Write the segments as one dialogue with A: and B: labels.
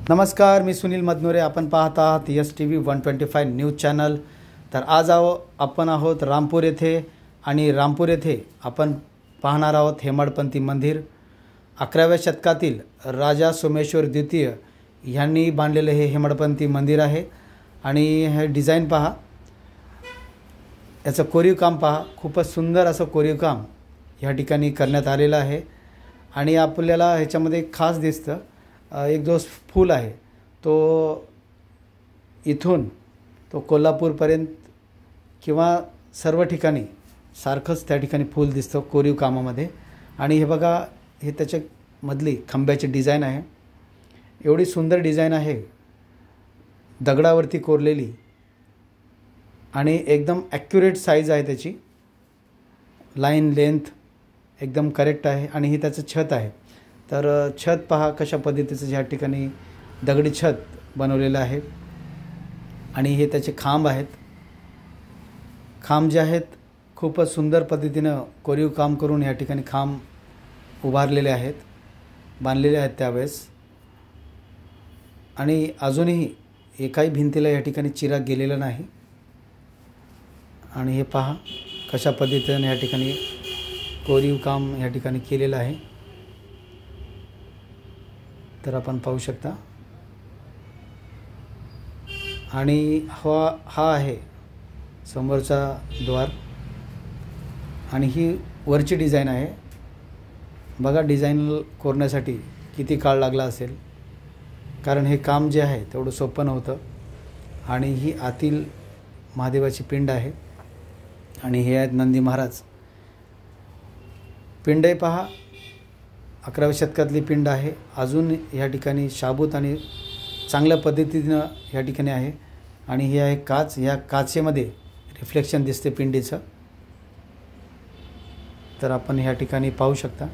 A: नमस्कार, मी सुनील मदनुरे. आपण पाहत आहात STV 125 न्यूज चॅनल. तर आज आपण आहोत रामपूर येथे आणि रामपूर येथे आपण पाहणार आहोत हेमाडपंथी मंदिर. 11व्या शतकातील राजा सोमेश्वर द्वितीय यांनी बांधलेले हे हेमाडपंथी मंदिर आहे. आणि हे डिझाईन पहा, याचं कोरीव काम पहा. खूपच सुंदर असं कोरीव काम या ठिकाणी करण्यात आलेलं आहे. आणि आपल्याला ह्याच्यामध्ये खास दिसतं एक जो फूल आहे तो इथून तो कोल्हापूरपर्यंत किंवा सर्व ठिकाणी सारखंच त्या ठिकाणी फूल दिसतं कोरीव कामामध्ये. आणि हे बघा, हे त्याच्यामधली खांब्याची डिझाईन आहे. एवढी सुंदर डिझाईन आहे दगडावरती कोरलेली आणि एकदम ॲक्युरेट साईज आहे त्याची. लाईन लेंथ एकदम करेक्ट आहे. आणि हे त्याचं छत आहे. तर छत पहा कशा पद्धतीचं ह्या ठिकाणी दगडी छत बनवलेलं आहे. आणि हे त्याचे खांब आहेत. खांब जे आहेत खूपच सुंदर पद्धतीनं कोरीव काम करून या ठिकाणी खांब उभारलेले आहेत, बांधलेले आहेत त्यावेळेस. आणि अजूनही एकाही भिंतीला या ठिकाणी चिरा गेलेला नाही. आणि हे पहा कशा पद्धतीनं या ठिकाणी कोरीव काम या ठिकाणी केलेलं आहे. तर आपण पाहू शकता. आणि हा आहे समोरचा द्वार. आणि ही वरची डिझाईन आहे. बघा डिझाईन कोरण्यासाठी किती काळ लागला असेल, कारण हे काम जे आहे तेवढं सोपं नव्हतं. आणि ही आतील महादेवाची पिंड आहे. आणि हे आहेत नंदी महाराज. पिंडही पहा 11व्या शतकातली पिंड आहे. अजून ह्या ठिकाणी शाबूत आणि चांगल्या पद्धतीनं ह्या ठिकाणी आहे. आणि हे आहे काच. ह्या काचेमध्ये रिफ्लेक्शन दिसते पिंडीचं. तर आपण ह्या ठिकाणी पाहू शकता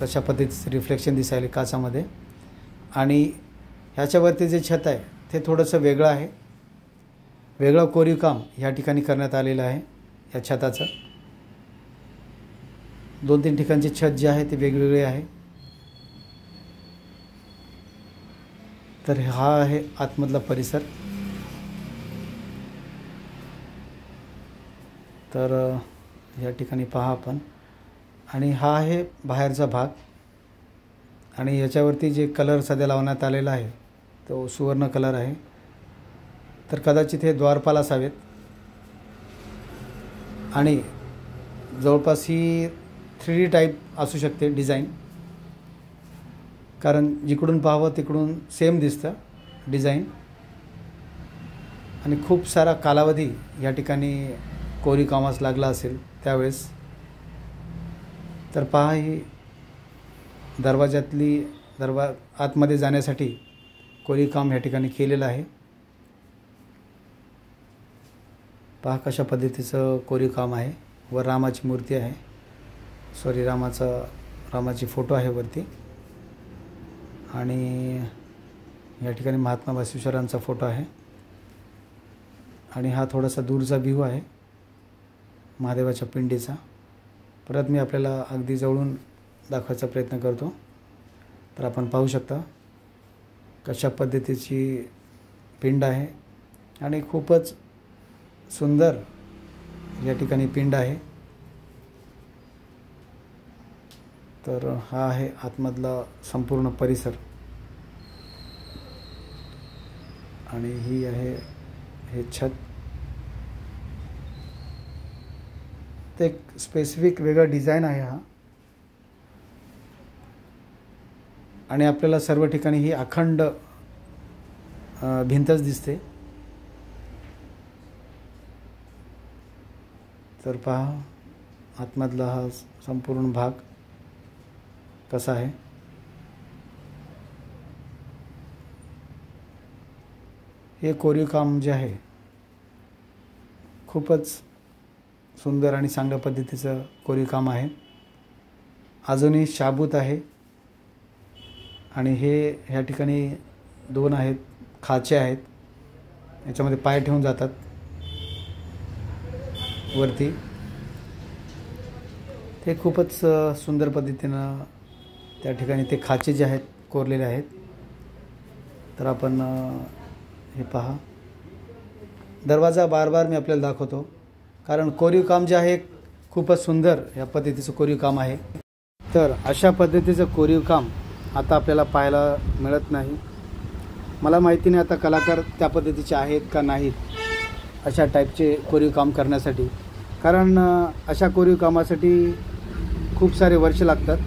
A: कशा पद्धतीचं रिफ्लेक्शन दिसायला काचामध्ये. आणि ह्याच्यावरती जे छत आहे ते थोडंसं वेगळं आहे. वेगळं कोरीव काम ह्या ठिकाणी करण्यात आलेलं आहे या छताचं. 2-3 ठिकाणचे छत जे आहे ते वेगवेगळे आहे. तर हा आहे आतमधला परिसर. तर या ठिकाणी पहा आपण. आणि हा आहे बाहेरचा भाग. आणि याच्यावरती जे कलर सध्या लावण्यात आलेला आहे तो सुवर्ण कलर आहे. तर कदाचित हे द्वारपाल असावेत. आणि जवळपास ही 3D टाईप असू शकते डिझाईन, कारण जिकडून पाहावं तिकडून सेम दिसतं डिझाईन. आणि खूप सारा कालावधी या ठिकाणी कोरीव कामास लागला असेल त्यावेळेस. तर पहा, ही दरवाजातली आतमध्ये जाण्यासाठी कोरीव काम या ठिकाणी केलेलं आहे. पहा कशा पद्धतीचं कोरीव काम आहे. वर रामाची मूर्ती आहे. रामाची फोटो आहे वरती. आणि या ठिकाणी महात्मा बसवेश्वरांचा फोटो आहे. आणि हा थोडासा दूरचा व्ह्यू आहे महादेवाच्या पिंडीचा. परत मी आपल्याला अगदी जवळून दाखवायचा प्रयत्न करतो. तर आपण पाहू शकता कशा पद्धतीची पिंड आहे. आणि खूपच सुंदर या ठिकाणी पिंड आहे. तर हा आहे आतमधला संपूर्ण परिसर. आणि ही आहे हे छत. ते एक स्पेसिफिक वेगळा डिझाईन आहे हा. आणि आपल्याला सर्व ठिकाणी ही अखंड भिंतच दिसते. तर पहा आतमधला हा संपूर्ण भाग कसा आहे. हे कोरीव काम जे आहे खूपच सुंदर आणि चांगल्या पद्धतीचं कोरीव काम आहे. अजूनही शाबूत आहे. आणि हे ह्या ठिकाणी 2 आहेत खाचे आहेत. याच्यामध्ये पाय ठेवून जातात वरती. ते खूपच सुंदर पद्धतीनं त्या ठिकाणी ते खाचे जे आहेत कोरलेले आहेत. तर आपण हे पहा, दरवाजा बार मी आपल्याला दाखवतो, कारण कोरीव काम जे आहे खूपच सुंदर या पद्धतीचं कोरीव काम आहे. तर अशा पद्धतीचं कोरीव काम आता आपल्याला पाहायला मिळत नाही. मला माहिती नाही आता कलाकार त्या पद्धतीचे आहेत का नाहीत अशा टाईपचे कोरीव काम करण्यासाठी, कारण अशा कोरीव कामासाठी खूप सारे वर्ष लागतात.